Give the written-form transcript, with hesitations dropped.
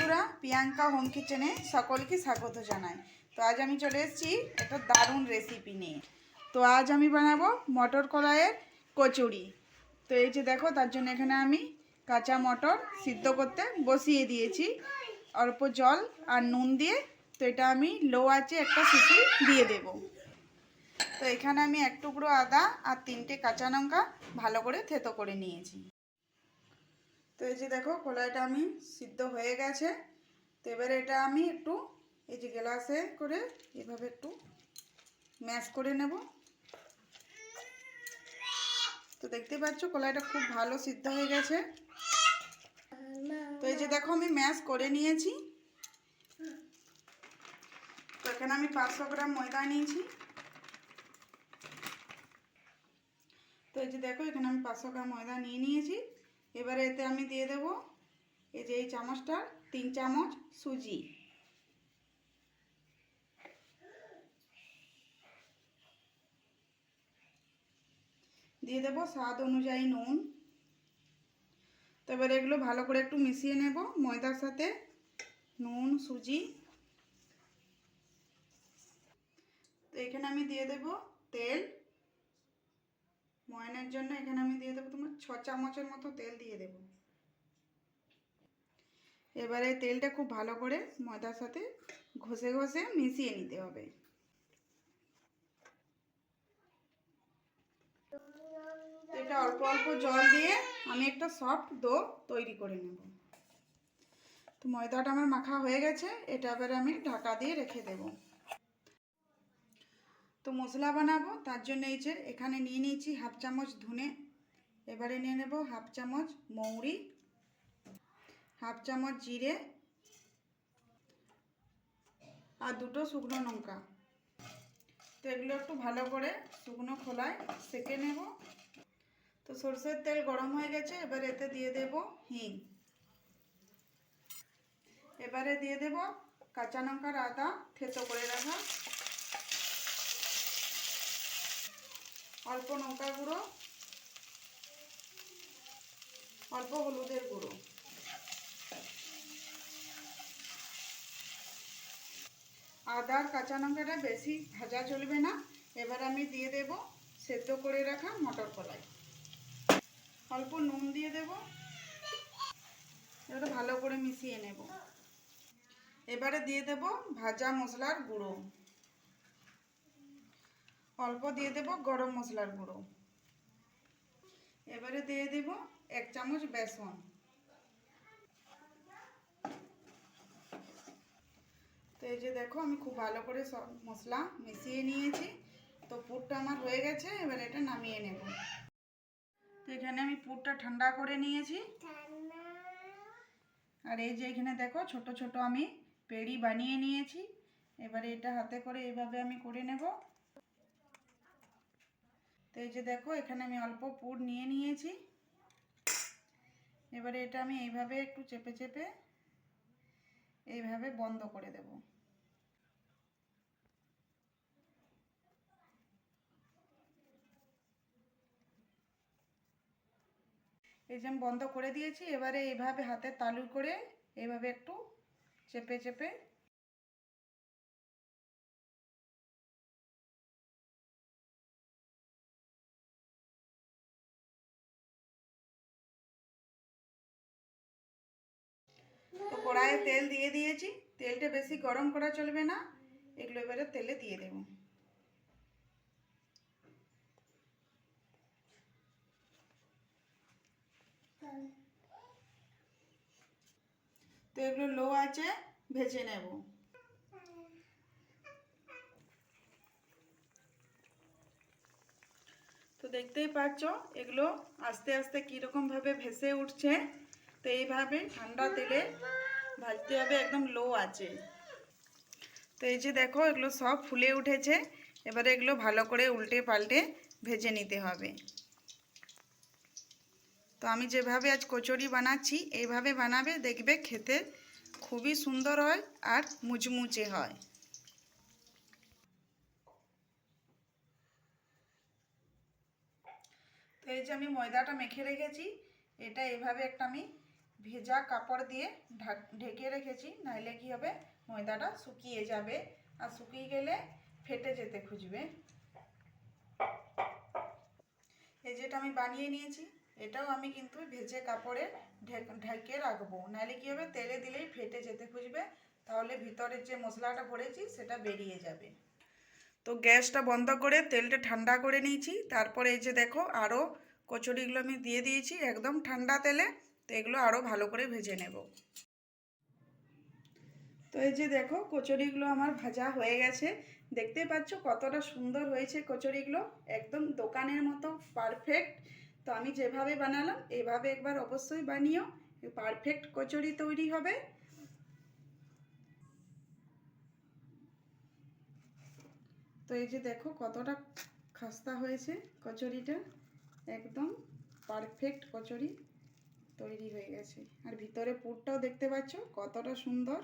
বন্ধুরা, প্রিয়াঙ্কা হোম কিচেনে সকলকে স্বাগত জানাই। তো আজ আমি চলে এসেছি একটা দারুণ রেসিপি নিয়ে। তো আজ আমি বানাবো মটর কলাইয়ের কচুরি। তো এই যে দেখো, তার জন্য এখানে আমি কাঁচা মটর সিদ্ধ করতে বসিয়ে দিয়েছি অল্প জল আর নুন দিয়ে। তো এটা আমি লো আঁচে একটা সিটি দিয়ে দেব। তো এখানে আমি এক টুকরো আদা আর 3টে কাঁচা লঙ্কা ভালো করে থেতো করে নিয়েছি। তো এই যে দেখো, কলাইটা আমি সিদ্ধ হয়ে গেছে। তো এবারে এটা আমি একটু এই যে গ্লাসে করে এভাবে একটু ম্যাশ করে নেব। তো দেখতে পাচ্ছ কলাইটা খুব ভালো সিদ্ধ হয়ে গেছে। তো এই যে দেখো, আমি ম্যাশ করে নিয়েছি। তো এখানে আমি 500 গ্রাম ময়দা নিয়েছি। তো এই যে দেখো, এখানে আমি 500 গ্রাম ময়দা নিয়ে নিয়েছি। এবারে এতে আমি দিয়ে দেব এই যে এই চামচটা 3 চামচ সুজি। দিয়ে দেব স্বাদ অনুযায়ী নুন। তো এবারে এগুলো ভালো করে একটু মিশিয়ে নেব ময়দার সাথে, নুন সুজি। তো এখানে আমি দিয়ে দেব তেল ময়ানের জন্য। এখানে আমি দিয়ে দেবো তোমার 6 চামচের মতো তেল দিয়ে দেব। এবারে তেলটা খুব ভালো করে ময়দার সাথে ঘষে ঘষে মিশিয়ে নিতে হবে। এটা অল্প অল্প জল দিয়ে আমি একটা সফট ডো তৈরি করে নেব। তো ময়দাটা আমার মাখা হয়ে গেছে, এটা এবারে আমি ঢাকা দিয়ে রেখে দেব। তো মশলা বানাবো, তার জন্য এই যে এখানে নিয়ে নিয়েছি হাফ চামচ ধনে। এবারে নিয়ে নেব হাফ চামচ মৌরি, হাফ চামচ জিরে আর 2টো শুকনো লঙ্কা। তো এগুলো একটু ভালো করে শুকনো খোলায় সেঁকে নেব। তো সরষের তেল গরম হয়ে গেছে, এবার এতে দিয়ে দেব হিং। এবারে দিয়ে দেব কাঁচা লঙ্কার আদা থেতো করে রাখা, অল্প লঙ্কা গুঁড়ো, অল্প হলুদের গুঁড়ো। আদা আর কাঁচা লঙ্কাটা বেশি ভাজা চলবে না। এবার আমি দিয়ে দেব সেদ্ধ করে রাখা মটর কলাই, অল্প নুন দিয়ে দেব। এবারে ভালো করে মিশিয়ে নেব। এবারে দিয়ে দেব ভাজা মশলার গুঁড়ো, অল্প দিয়ে দেব গরম মশলার গুঁড়ো। এবারে দিয়ে দেব 1 চামচ বেসন। তো এই যে দেখো, আমি খুব ভালো করে সব মশলা মিশিয়ে নিয়েছি। তো পুরটা আমার হয়ে গেছে, এবার এটা নামিয়ে নেব। তো এখানে আমি পুরটা ঠান্ডা করে নিয়েছি। আর এই যে এখানে দেখো ছোট ছোট আমি পেড়ি বানিয়ে নিয়েছি। এবারে এটা হাতে করে এভাবে আমি করে নেব। তো এই যে দেখো, এখানে আমি অল্প পুর নিয়ে নিয়েছি। এবারে এটা আমি এইভাবে একটু চেপে চেপে এইভাবে বন্ধ করে দেব। এই যে আমি বন্ধ করে দিয়েছি। এবারে এইভাবে হাতে তালু করে এইভাবে একটু চেপে চেপে তো কড়াইয়ে তেল দিয়ে দিয়েছি। তেলটা বেশি গরম করা চলবে না, এগুলো এবারে তেলে দিয়ে দেব। তো এগুলো লো আঁচে ভেজে নেব। তো দেখতেই পাচ্ছ এগুলো আস্তে আস্তে কীরকম ভাবে ভেসে উঠছে। তো এইভাবে ঠান্ডা তেলে ভাজতে হবে একদম লো আঁচে। তো এই যে দেখো, এগুলো সব ফুলে উঠেছে। এবারে এগুলো ভালো করে উল্টে পাল্টে ভেজে নিতে হবে। তো আমি যেভাবে আজ কচুরি বানাচ্ছি এইভাবে বানাবে, দেখবে খেতে খুবই সুন্দর হয় আর মুচমুচে হয়। তো এই যে আমি ময়দাটা মেখে রেখেছি, এটা এভাবে একটা আমি ভেজা কাপড় দিয়ে ঢেকে রেখেছি, নাহলে কি হবে ময়দাটা শুকিয়ে যাবে, আর শুকিয়ে গেলে ফেটে যেতে খুঁজবে। এই যেটা আমি বানিয়ে নিয়েছি, এটাও আমি কিন্তু ভেজে কাপড়ে ঢেকে রাখবো, নাহলে কি হবে তেলে দিলেই ফেটে যেতে খুঁজবে, তাহলে ভিতরের যে মশলাটা ভরেছি সেটা বেরিয়ে যাবে। তো গ্যাসটা বন্ধ করে তেলটা ঠান্ডা করে নিয়েছি, তারপরে এই যে দেখো আরও কচুরিগুলো আমি দিয়ে দিয়েছি একদম ঠান্ডা তেলে। তো এগুলো আরও ভালো করে ভেজে নেব। তো এই যে দেখো কচুরিগুলো আমার ভাজা হয়ে গেছে, দেখতে পাচ্ছ কতটা সুন্দর হয়েছে কচুরিগুলো, একদম দোকানের মতো পারফেক্ট। তো আমি যেভাবে বানালাম এভাবে একবার অবশ্যই বানিও, পারফেক্ট কচুরি তৈরি হবে। তো এই যে দেখো কতটা খাস্তা হয়েছে কচুরিটা, একদম পারফেক্ট কচুরি তৈরি হয়ে গেছে। আর ভিতরে পুরটাও দেখতে পাচ্ছ কতটা সুন্দর।